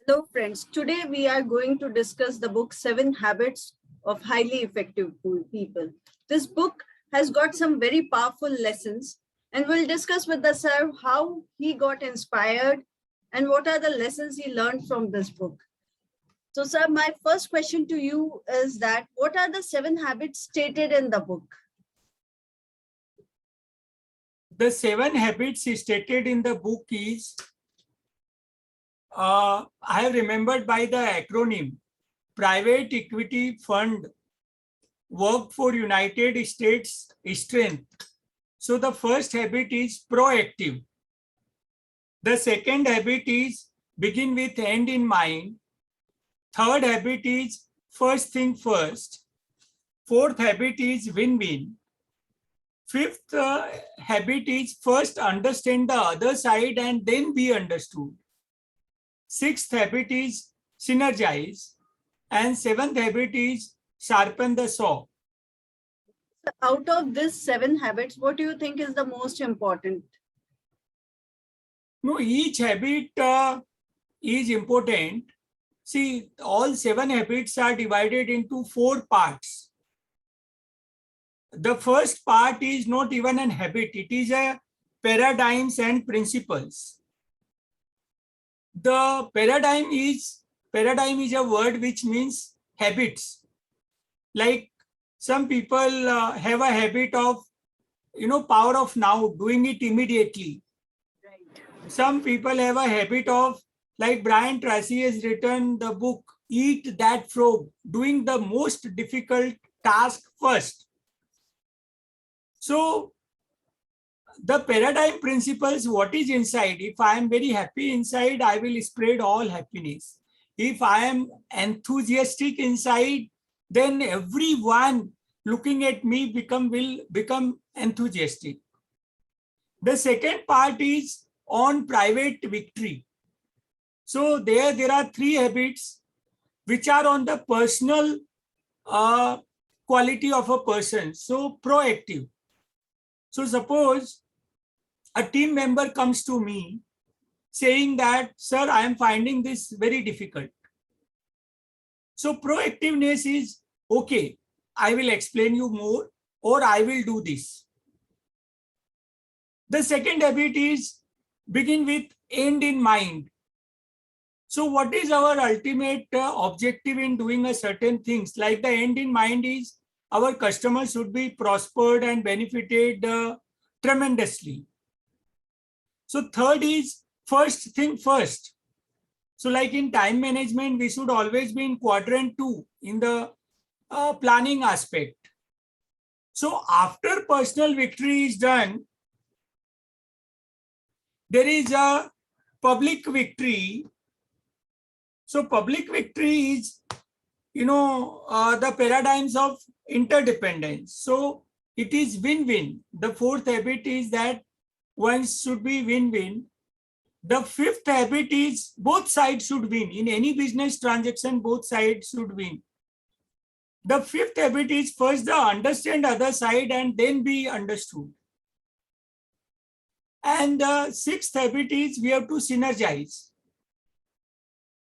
Hello friends, today we are going to discuss the book 7 Habits of Highly Effective People. This book has got some very powerful lessons and we'll discuss with the sir how he got inspired and what are the lessons he learned from this book. So sir, my first question to you is that what are the 7 habits stated in the book? The 7 habits stated in the book is I have remembered by the acronym Private Equity Fund Work for United States Strength. So the first habit is proactive. The second habit is begin with end in mind. Third habit is first thing first. Fourth habit is win-win. Fifth habit is first understand the other side and then be understood. Sixth habit is synergize. And seventh habit is sharpen the saw. Out of these 7 habits, what do you think is the most important? No, each habit is important. See, all 7 habits are divided into 4 parts. The first part is not even an habit. It is a paradigms and principles. The paradigm is a word which means habits. Like some people have a habit of, power of now, doing it immediately. Right. Some people have a habit of, like Brian Tracy has written the book, Eat That Frog, doing the most difficult task first. So the paradigm principles, what is inside? If I am very happy inside, I will spread all happiness. If I am enthusiastic inside, then everyone looking at me will become enthusiastic. The second part is on private victory. So there are 3 habits which are on the personal quality of a person. So proactive. So suppose a team member comes to me saying that, sir, I am finding this very difficult. So proactiveness is, okay, I will explain you more or I will do this. The second habit is begin with end in mind. So what is our ultimate objective in doing a certain things? Like the end in mind is our customers should be prospered and benefited tremendously. So third is first thing first. So like in time management, we should always be in quadrant 2 in the planning aspect. So after personal victory is done, there is a public victory. So public victory is, the paradigms of interdependence. So it is win-win. The fourth habit is that one should be win-win. The fifth habit is both sides should win. In any business transaction, both sides should win. The fifth habit is first the understand other side and then be understood. And the sixth habit is we have to synergize.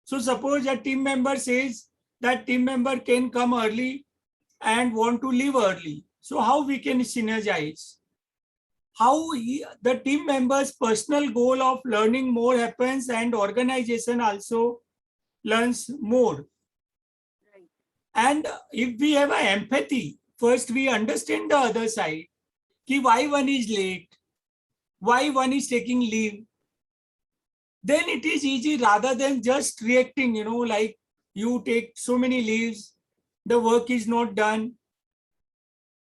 So suppose a team member says that team member can come early and want to leave early. So how we can synergize? How the team members' personal goal of learning more happens and organization also learns more. Right. And if we have an empathy, first we understand the other side, why one is late, why one is taking leave, then it is easy rather than just reacting, like you take so many leaves, the work is not done.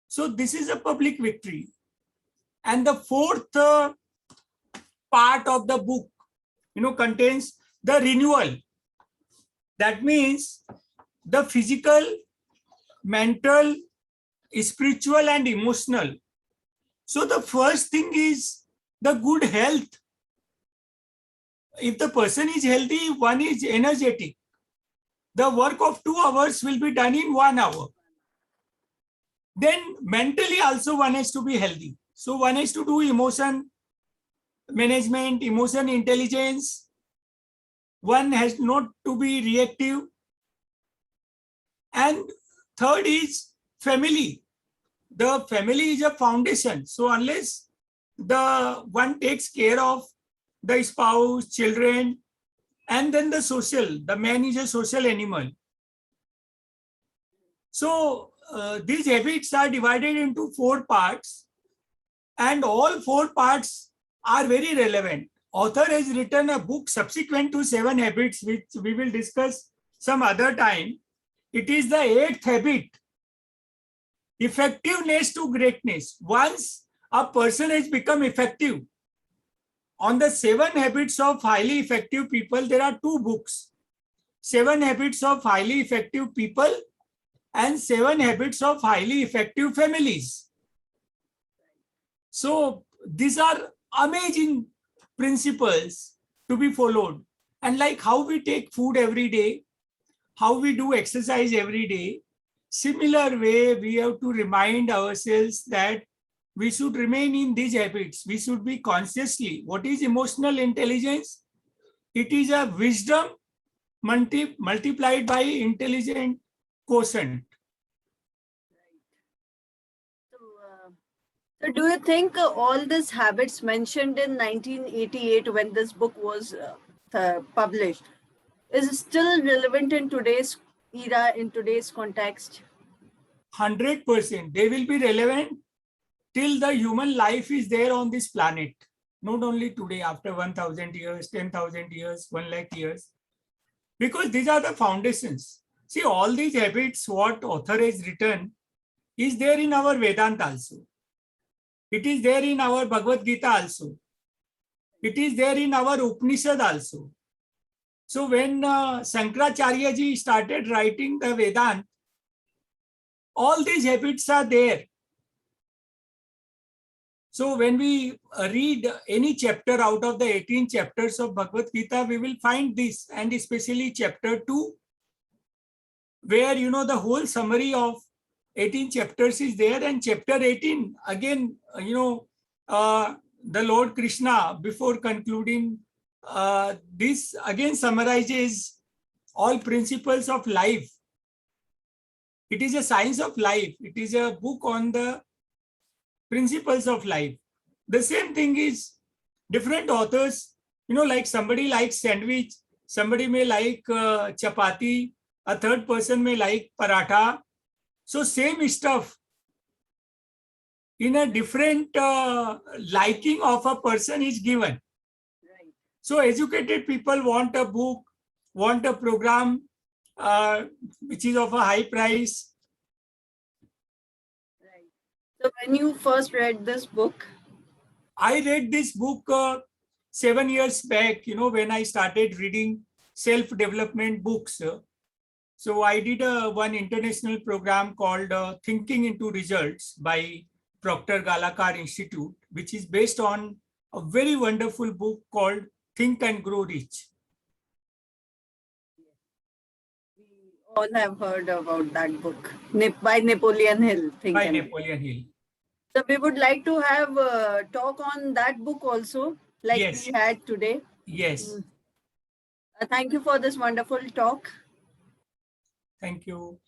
So this is a public victory. And the fourth part of the book, contains the renewal. That means the physical, mental, spiritual, and emotional. So the first thing is the good health. If the person is healthy, one is energetic. The work of 2 hours will be done in 1 hour. Then mentally also one has to be healthy. So one has to do emotion management, emotion intelligence. One has not to be reactive. And third is family. The family is a foundation. So unless the one takes care of the spouse, children, and then the social, the man is a social animal. So these habits are divided into 4 parts, and all 4 parts are very relevant. Author has written a book subsequent to 7 habits, which we will discuss some other time. It is the 8th habit, effectiveness to greatness. Once a person has become effective, on the 7 habits of highly effective people, there are 2 books. 7 habits of highly effective people and 7 habits of highly effective families. So these are amazing principles to be followed. And like how we take food every day, how we do exercise every day, similar way we have to remind ourselves that we should remain in these habits. We should be consciously. What is emotional intelligence? It is a wisdom multiplied by intelligent quotient. So do you think all these habits mentioned in 1988 when this book was published is still relevant in today's era, in today's context? 100%. They will be relevant till the human life is there on this planet. Not only today, after 1,000 years, 10,000 years, 1 lakh years. Because these are the foundations. See, all these habits, what author has written, is there in our Vedanta also. It is there in our Bhagavad Gita also. It is there in our Upanishad also. So when Shankaracharya ji started writing the Vedanta, all these habits are there. So when we read any chapter out of the 18 chapters of Bhagavad Gita, we will find this, and especially chapter 2, where the whole summary of 18 chapters is there, and chapter 18, again, the Lord Krishna, before concluding this, again summarizes all principles of life. It is a science of life. It is a book on the principles of life. The same thing is different authors, like somebody likes sandwich, somebody may like chapati, a third person may like paratha. So same stuff in a different liking of a person is given. Right. So educated people want a book, want a program which is of a high price. Right. So when you first read this book? I read this book 7 years back, when I started reading self-development books. So I did one international program called Thinking into Results by Proctor Galakar Institute, which is based on a very wonderful book called Think and Grow Rich. We all have heard about that book by Napoleon Hill. By Napoleon Hill. So we would like to have a talk on that book also, like Yes. we had today. Yes. Thank you for this wonderful talk. Thank you.